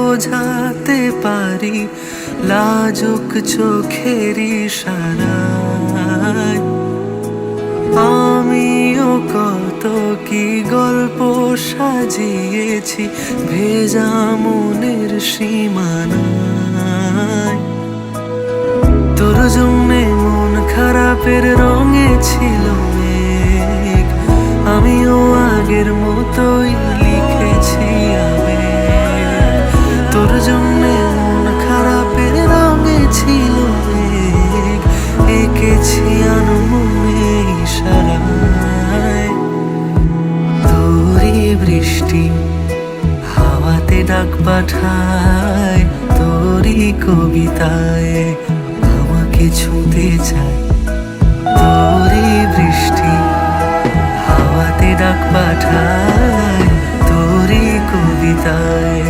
বোঝাতে পারি লাজুক চোখের ইশারায়। আমিও কত কি গল্প সাজিয়েছি ভেজা মনের সীমানায়। তোর জন্যে মন খারাপের রঙে ছিল মেঘ, আমিও আগের মতোই লিখেছি আবেগ। তোর জন্যে মন খারাপের রঙে ছিল মেঘ, এঁকেছি আনমনে ইশারায়। তোরই বৃষ্টি হাওয়াতে ডাক পাঠায়, তোরই কবিতায় আমাকে ছুঁতে চায়। তোরই বৃষ্টি হাওয়াতে ডাক পাঠায়, তোরই কবিতায়